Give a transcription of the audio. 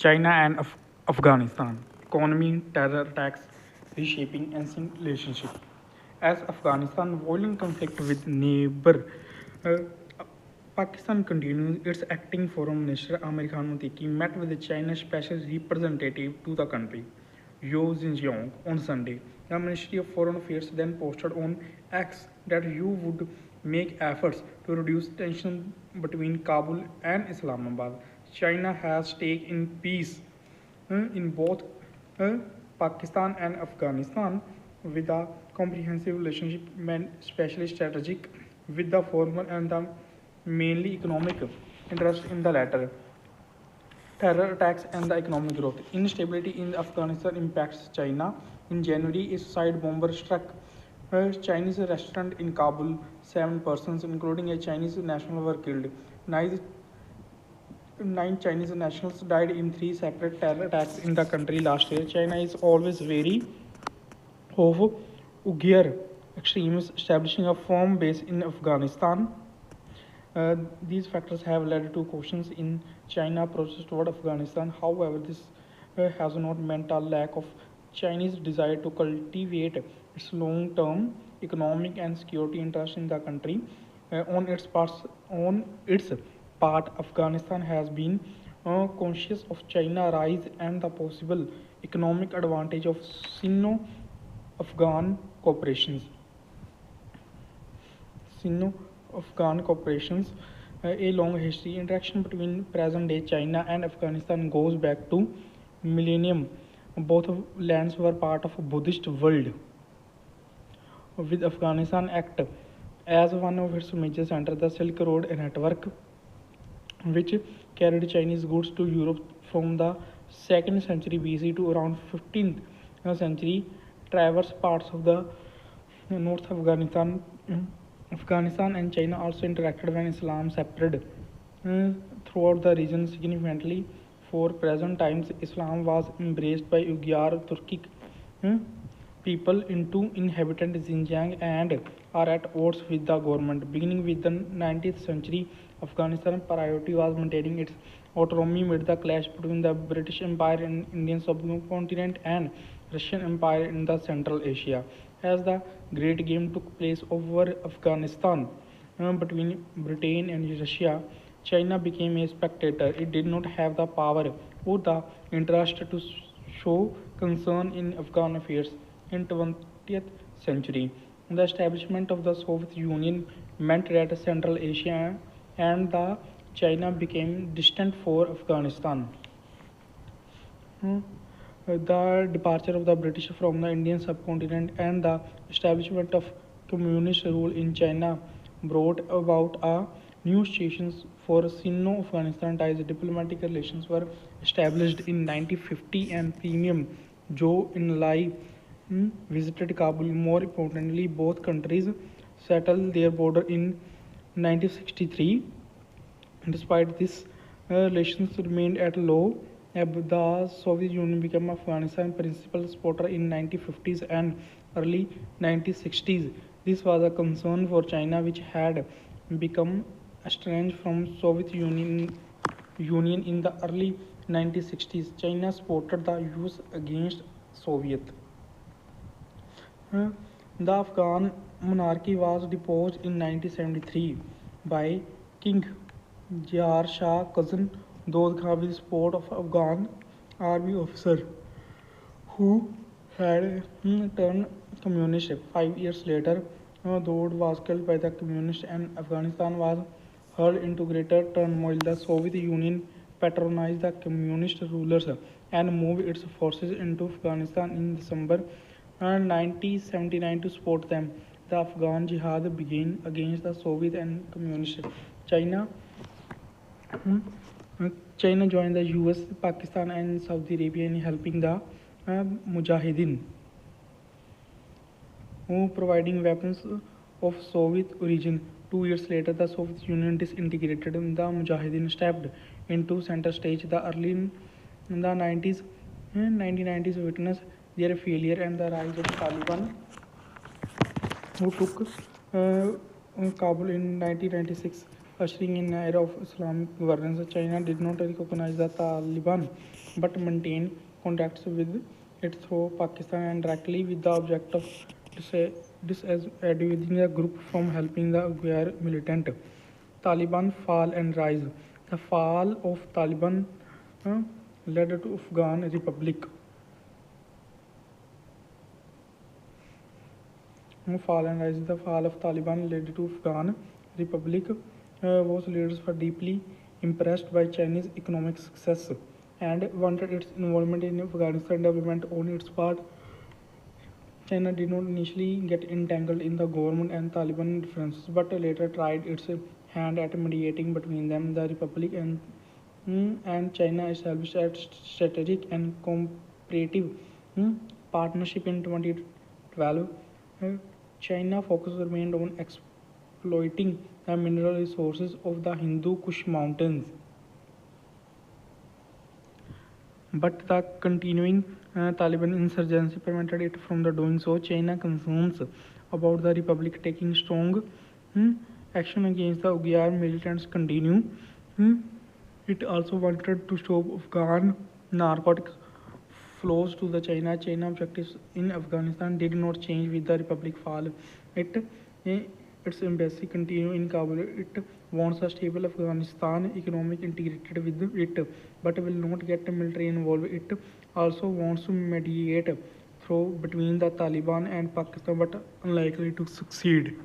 China and Afghanistan. Economy, terror attacks, reshaping ancient relationship. As Afghanistan violent conflict with neighbor uh, Pakistan continues, its acting foreign minister Amir Khan Mutiki met with the China special representative to the country, Yo Xinjiang, on Sunday. The Ministry of Foreign Affairs then posted on X that you would make efforts to reduce tension between Kabul and Islamabad. China has stake in peace in both uh, Pakistan and Afghanistan, with a comprehensive relationship meant especially strategic with the former and the mainly economic interest in the latter. Terror attacks and the economic growth. Instability in Afghanistan impacts China. In January, a suicide bomber struck a Chinese restaurant in Kabul. 7 persons, including a Chinese national, were killed. Nine Chinese nationals died in three separate terror attacks in the country last year. China is always wary of Uyghur extremists establishing a firm base in Afghanistan. These factors have led to cautions in China process toward Afghanistan. However, this has not meant a lack of Chinese desire to cultivate its long-term economic and security interests in the country. On its part, Afghanistan has been conscious of China rise and the possible economic advantage of Sino-Afghan cooperations. Sino-Afghan cooperations, a long history. Interaction between present-day China and Afghanistan goes back to millennium. Both lands were part of a Buddhist world, with Afghanistan act as one of its major centers. The Silk Road network, which carried Chinese goods to Europe from the 2nd century BC to around 15th century, traversed parts of the North Afghanistan. Afghanistan and China also interacted when Islam spread throughout the region significantly. For present times, Islam was embraced by Uyghur Turkic uh, people into inhabitant Xinjiang and are at odds with the government. Beginning with the 19th century, Afghanistan's priority was maintaining its autonomy amid the clash between the British Empire in Indian subcontinent and Russian Empire in the Central Asia. As the Great Game took place over Afghanistan between Britain and Russia, China became a spectator. It did not have the power or the interest to show concern in Afghan affairs. In 20th century, the establishment of the Soviet Union meant that Central Asia and the China became distant for Afghanistan. The departure of the British from the Indian subcontinent and the establishment of communist rule in China brought about a new situation for Sino-Afghanistan ties. Diplomatic relations were established in 1950 and Premium Zhou Enlai visited Kabul. More importantly, both countries settled their border in 1963. Despite this, relations remained at low ebb. The Soviet Union became Afghanistan's principal supporter in 1950s and early 1960s. This was a concern for China, which had become estranged from Soviet Union in the early 1960s. China supported the US against Soviet. The Afghan monarchy was deposed in 1973 by King Jar Shah cousin Dod Khan with support of Afghan army officer who had turned communist. 5 years later, Dod was killed by the communists and Afghanistan was hurled into greater turmoil. The Soviet Union patronized the communist rulers and moved its forces into Afghanistan in December 1979 to support them. The Afghan Jihad began against the Soviet and communists. China China joined the US, Pakistan, and Saudi Arabia in helping the Mujahideen, who providing weapons of Soviet origin. 2 years later, the Soviet Union disintegrated and the Mujahideen stepped into center stage. The early in the 90s, 1990s witnessed their failure and the rise of Taliban, who took Kabul in 1996. ushering in an era of Islamic governance. China did not recognize the Taliban but maintained contacts with it through Pakistan and directly with the object of dissuading the group from helping the Uyghur militant. Taliban fall and rise. The fall of Taliban uh, led to Afghan Republic. Fall and rise. The fall of Taliban led to Afghan Republic. Whose leaders were deeply impressed by Chinese economic success and wanted its involvement in Afghanistan development on its part. China did not initially get entangled in the government and Taliban differences, but later tried its hand at mediating between them. The Republic and China established a strategic and cooperative partnership in 2012. Uh, China focus remained on exploiting the mineral resources of the Hindu Kush Mountains. But the continuing Taliban insurgency prevented it from the doing so. China concerns about the republic taking strong action against the Uyghur militants continue. Hmm, It also wanted to stop Afghan narcotics flows to the China. China objectives in Afghanistan did not change with the republic fall. It eh, its embassy continue in Kabul. It wants a stable Afghanistan economic integrated with it, but will not get military involved. It also wants to mediate through between the Taliban and Pakistan, but unlikely to succeed.